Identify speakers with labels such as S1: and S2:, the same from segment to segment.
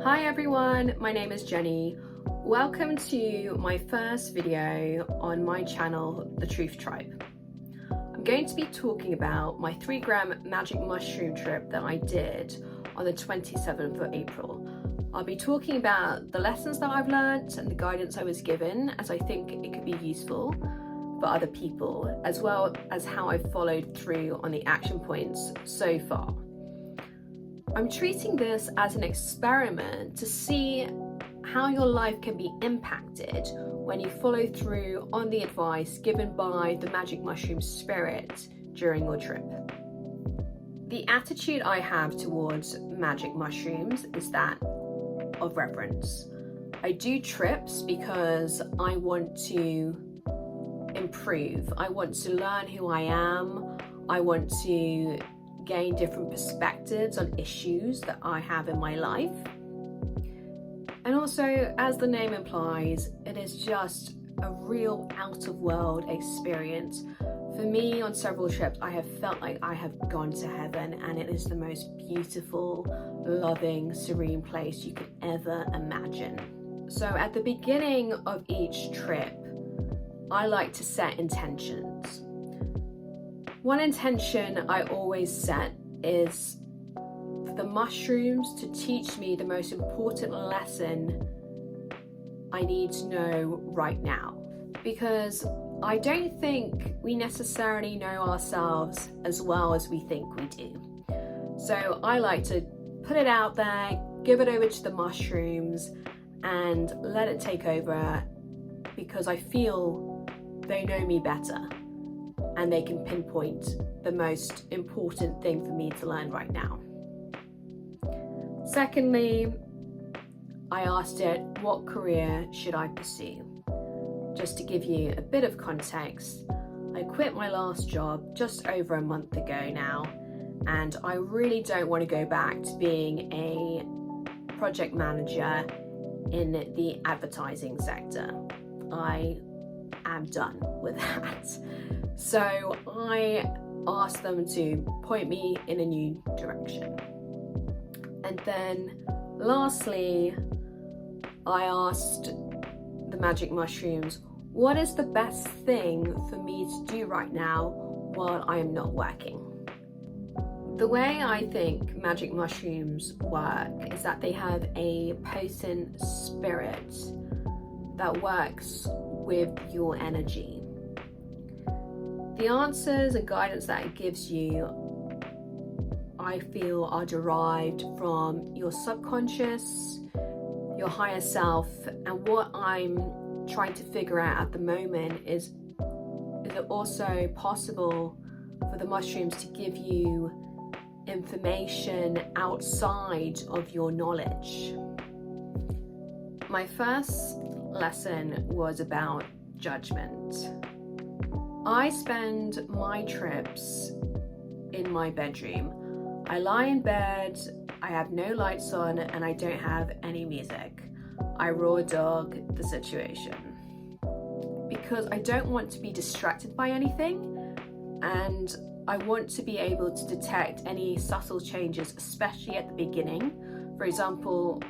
S1: Hi everyone, my name is Jenny. Welcome to my first video on my channel, The Truth Tribe. I'm going to be talking about my 3-gram magic mushroom trip that I did on the 27th of April. I'll be talking about the lessons that I've learned and the guidance I was given, as I think it could be useful for other people, as well as how I've followed through on the action points so far. I'm treating this as an experiment to see how your life can be impacted when you follow through on the advice given by the magic mushroom spirit during your trip. The attitude I have towards magic mushrooms is that of reverence. I do trips because I want to improve. I want to learn who I am. I want to gain different perspectives on issues that I have in my life. And also, as the name implies, it is just a real out-of-world experience. For me, on several trips, I have felt like I have gone to heaven, and it is the most beautiful, loving, serene place you could ever imagine. So at the beginning of each trip, I like to set intentions. One intention I always set is for the mushrooms to teach me the most important lesson I need to know right now. Because I don't think we necessarily know ourselves as well as we think we do. So I like to put it out there, give it over to the mushrooms, and let it take over, because I feel they know me better and they can pinpoint the most important thing for me to learn right now. Secondly, I asked it, what career should I pursue? Just to give you a bit of context, I quit my last job just over a month ago now, and I really don't want to go back to being a project manager in the advertising sector. I am done with that. So I asked them to point me in a new direction. And then lastly, I asked the magic mushrooms, what is the best thing for me to do right now while I am not working? The way I think magic mushrooms work is that they have a potent spirit that works with your energy. The answers and guidance that it gives you, I feel, are derived from your subconscious, your higher self, and what I'm trying to figure out at the moment is it also possible for the mushrooms to give you information outside of your knowledge? My first lesson was about judgment. I spend my trips in my bedroom. I lie in bed, I have no lights on, and I don't have any music. I raw dog the situation because I don't want to be distracted by anything, and I want to be able to detect any subtle changes, especially at the beginning. For example,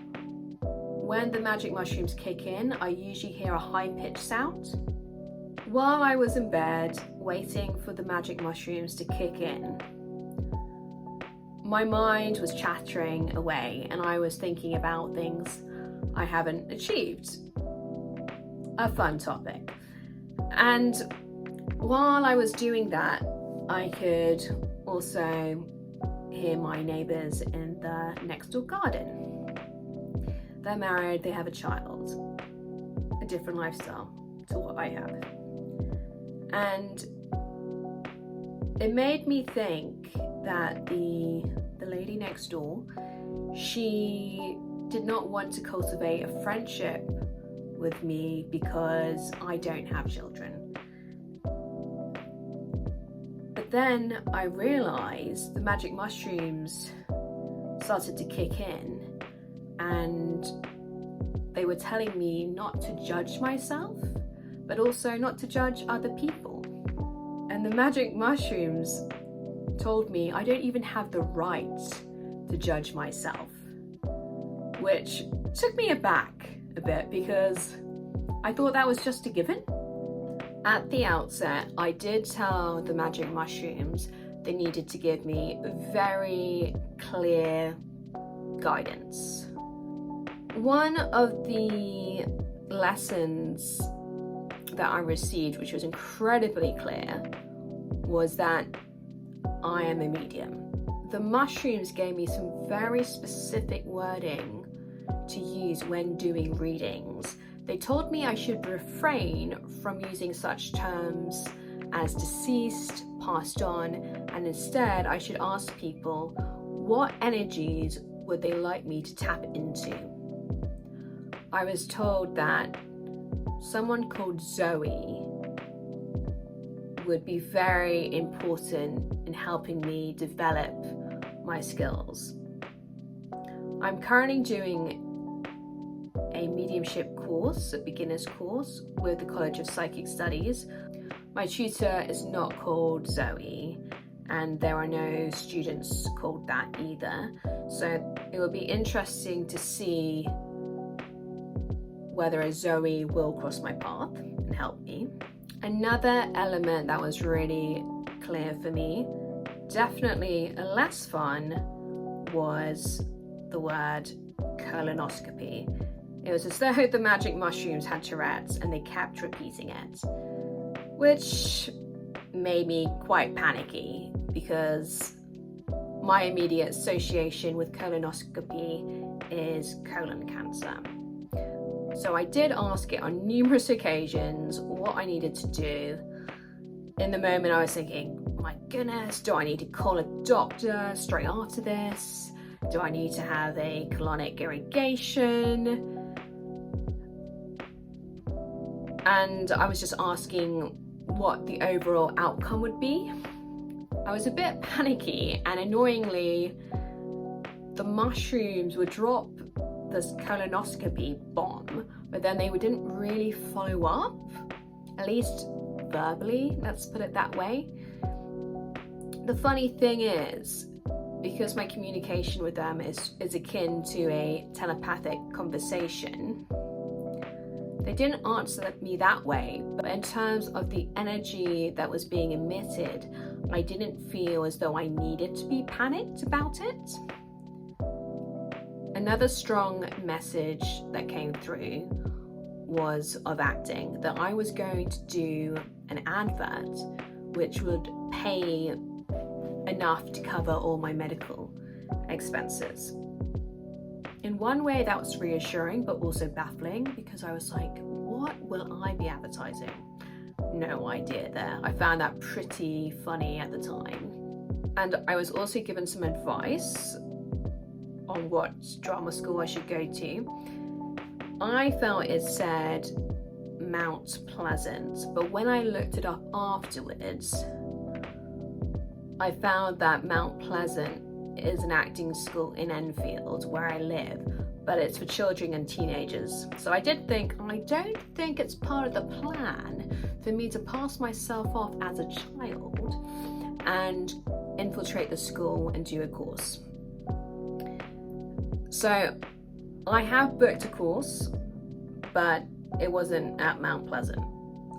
S1: when the magic mushrooms kick in, I usually hear a high-pitched sound. While I was in bed waiting for the magic mushrooms to kick in, my mind was chattering away and I was thinking about things I haven't achieved. A fun topic. And while I was doing that, I could also hear my neighbours in the next door garden. They're married, they have a child, a different lifestyle to what I have. And it made me think that the lady next door, she did not want to cultivate a friendship with me because I don't have children. But then I realized the magic mushrooms started to kick in, and they were telling me not to judge myself, but also not to judge other people. And the magic mushrooms told me I don't even have the right to judge myself. which took me aback a bit because I thought that was just a given. At the outset, I did tell the magic mushrooms they needed to give me very clear guidance. One of the lessons that I received, which was incredibly clear, was that I am a medium. The mushrooms gave me some very specific wording to use when doing readings. They told me I should refrain from using such terms as deceased, passed on, and instead I should ask people what energies would they like me to tap into. I was told that someone called Zoe would be very important in helping me develop my skills. I'm currently doing a mediumship course, a beginner's course with the College of Psychic Studies. My tutor is not called Zoe, and there are no students called that either. So it will be interesting to see whether a Zoe will cross my path and help me. Another element that was really clear for me, definitely less fun, was the word colonoscopy. It was as though the magic mushrooms had Tourette's and they kept repeating it, which made me quite panicky because my immediate association with colonoscopy is colon cancer. So I did ask it on numerous occasions what I needed to do. In the moment I was thinking, my goodness, do I need to call a doctor straight after this? Do I need to have a colonic irrigation? And I was just asking what the overall outcome would be. I was a bit panicky, and annoyingly, the mushrooms would drop this colonoscopy bomb, but then they didn't really follow up, at least verbally, let's put it that way. The funny thing is, because my communication with them is akin to a telepathic conversation, they didn't answer me that way, but in terms of the energy that was being emitted, I didn't feel as though I needed to be panicked about it. Another strong message that came through was of acting, that I was going to do an advert which would pay enough to cover all my medical expenses. In one way that was reassuring but also baffling, because I was like, what will I be advertising? No idea there. I found that pretty funny at the time. And I was also given some advice on what drama school I should go to. I felt it said Mount Pleasant, but when I looked it up afterwards, I found that Mount Pleasant is an acting school in Enfield, where I live, but it's for children and teenagers. So I did think, I don't think it's part of the plan for me to pass myself off as a child and infiltrate the school and do a course. So I have booked a course, but it wasn't at Mount Pleasant.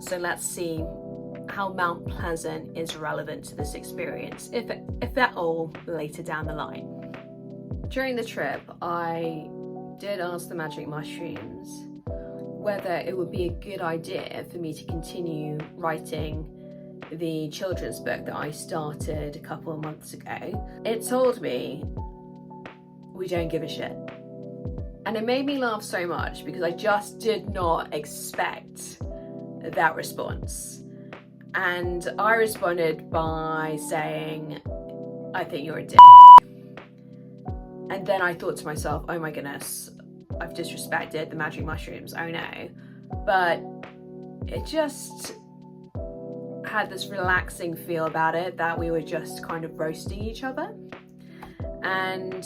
S1: So let's see how Mount Pleasant is relevant to this experience, if at all, later down the line. During the trip, I did ask the magic mushrooms whether it would be a good idea for me to continue writing the children's book that I started a couple of months ago. It told me, we don't give a shit. And it made me laugh so much because I just did not expect that response. And I responded by saying, I think you're a dick. And then I thought to myself, oh my goodness, I've disrespected the magic mushrooms, oh no. But it just had this relaxing feel about it, that we were just kind of roasting each other. And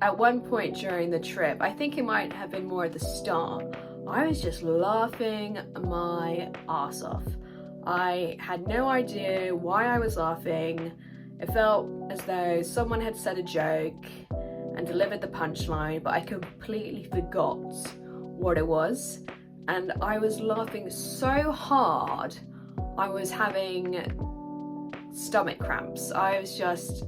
S1: at one point during the trip, I think it might have been more at the start, I was just laughing my ass off. I had no idea why I was laughing. It felt as though someone had said a joke and delivered the punchline, but I completely forgot what it was. And I was laughing so hard, I was having stomach cramps. I was just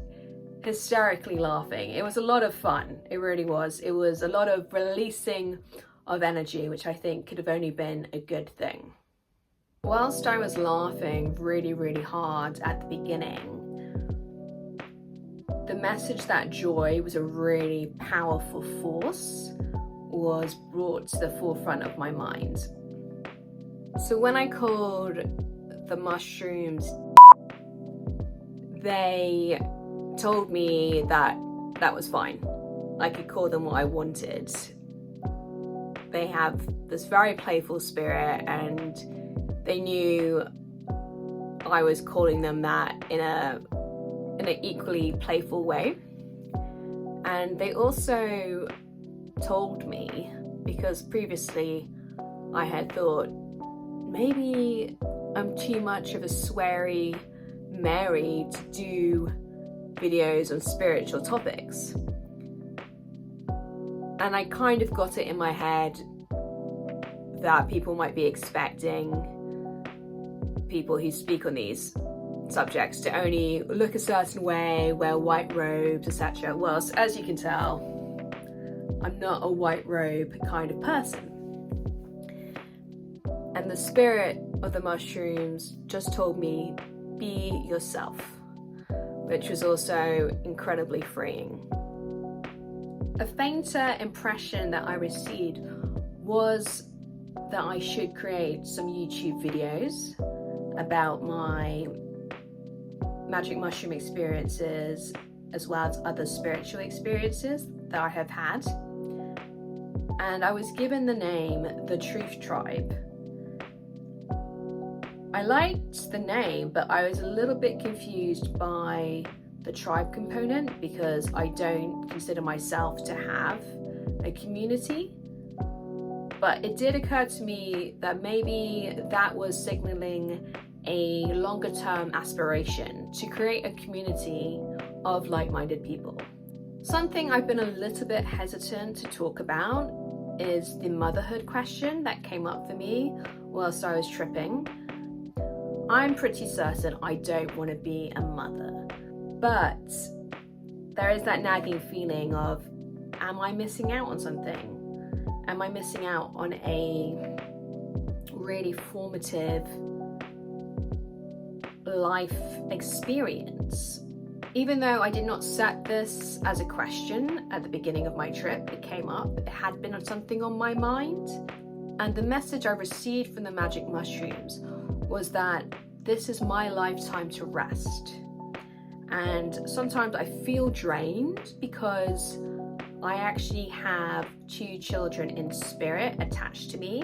S1: hysterically laughing. It was a lot of fun. It really was. It was a lot of releasing of energy, which I think could have only been a good thing. Whilst I was laughing really, really hard at the beginning, the message that joy was a really powerful force was brought to the forefront of my mind. So when I called the mushrooms, they told me that that was fine. I could call them what I wanted. They have this very playful spirit, and they knew I was calling them that in an equally playful way. And they also told me, because previously I had thought maybe I'm too much of a sweary Mary to do videos on spiritual topics, and I kind of got it in my head that people might be expecting people who speak on these subjects to only look a certain way, wear white robes, etc. Well, as you can tell, I'm not a white robe kind of person. And the spirit of the mushrooms just told me, be yourself, which was also incredibly freeing. A fainter impression that I received was that I should create some YouTube videos about my magic mushroom experiences, as well as other spiritual experiences that I have had. And I was given the name The Truth Tribe. I liked the name, but I was a little bit confused by the tribe component, because I don't consider myself to have a community. But it did occur to me that maybe that was signaling a longer term aspiration to create a community of like-minded people. Something I've been a little bit hesitant to talk about is the motherhood question that came up for me whilst I was tripping. I'm pretty certain I don't want to be a mother, but there is that nagging feeling of, am I missing out on something? Am I missing out on a really formative life experience? Even though I did not set this as a question at the beginning of my trip, it came up, it had been something on my mind. And the message I received from the magic mushrooms was that this is my lifetime to rest. And sometimes I feel drained because I actually have 2 children in spirit attached to me.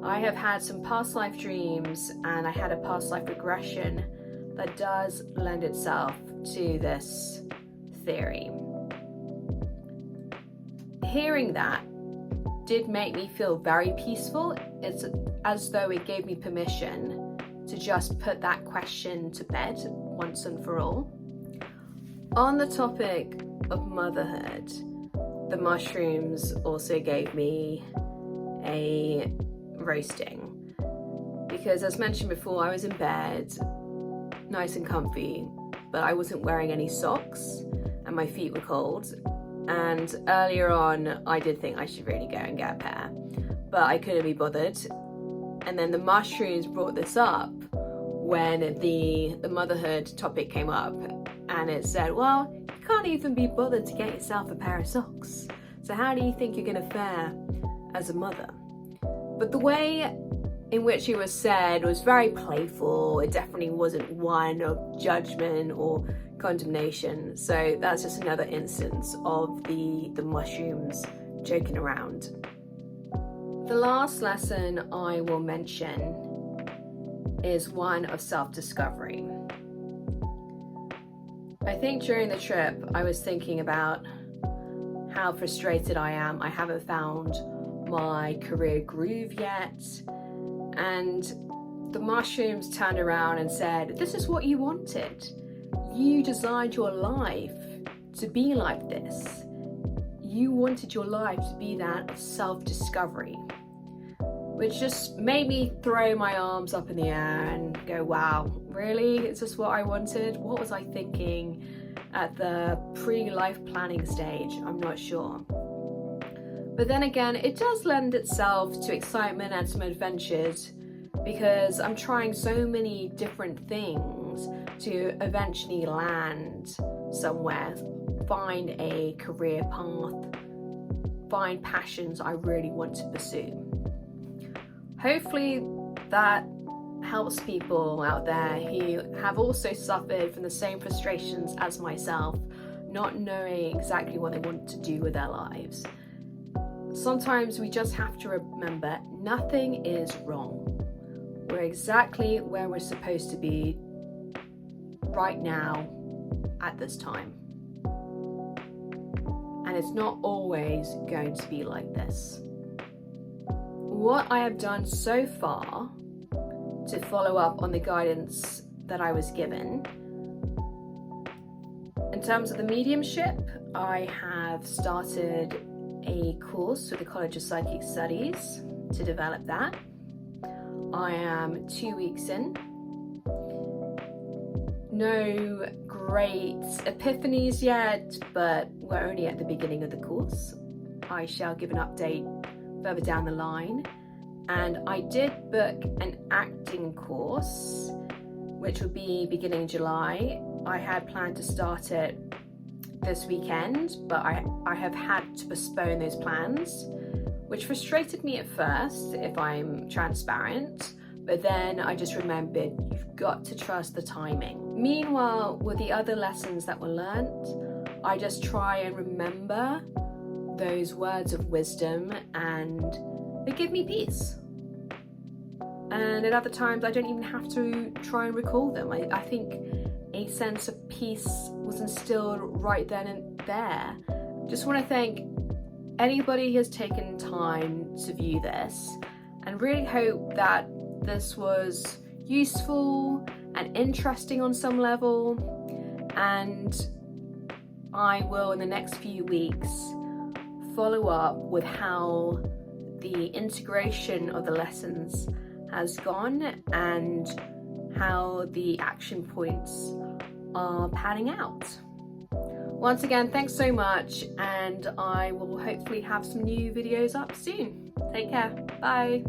S1: I have had some past life dreams, and I had a past life regression that does lend itself to this theory. Hearing that did make me feel very peaceful. It's as though it gave me permission to just put that question to bed once and for all. On the topic of motherhood, the mushrooms also gave me a roasting, because as mentioned before, I was in bed, nice and comfy, but I wasn't wearing any socks and my feet were cold. And earlier on, I did think I should really go and get a pair, but I couldn't be bothered. And then the mushrooms brought this up when the motherhood topic came up, and it said, well, you can't even be bothered to get yourself a pair of socks, so how do you think you're gonna fare as a mother? But the way in which it was said was very playful. It definitely wasn't one of judgment or condemnation. So that's just another instance of the mushrooms joking around. The last lesson I will mention is one of self-discovery. I think during the trip I was thinking about how frustrated I am. I haven't found my career groove yet, and the mushrooms turned around and said, this is what you wanted. You designed your life to be like this. you wanted your life to be that of self-discovery, which just made me throw my arms up in the air and go, wow, really? Is this what I wanted? What was I thinking at the pre-life planning stage? I'm not sure. But then again, it does lend itself to excitement and some adventures, because I'm trying so many different things to eventually land somewhere, find a career path, find passions I really want to pursue. Hopefully that helps people out there who have also suffered from the same frustrations as myself, not knowing exactly what they want to do with their lives. Sometimes we just have to remember nothing is wrong. We're exactly where we're supposed to be right now at this time. And it's not always going to be like this. What I have done so far to follow up on the guidance that I was given, in terms of the mediumship, I have started a course with the College of Psychic Studies to develop that. I am 2 weeks in. No great epiphanies yet, but we're only at the beginning of the course. I shall give an update further down the line. And I did book an acting course, which will be beginning July. I had planned to start it this weekend, but I have had to postpone those plans, which frustrated me at first, if I'm transparent, but then I just remembered you've got to trust the timing. Meanwhile, with the other lessons that were learnt, I just try and remember those words of wisdom, and they give me peace. And at other times I don't even have to try and recall them. I think a sense of peace was instilled right then and there. Just want to thank anybody who has taken time to view this, and really hope that this was useful and interesting on some level. And I will, in the next few weeks, follow up with how the integration of the lessons has gone and how the action points are panning out. Once again, thanks so much, and I will hopefully have some new videos up soon. Take care. Bye.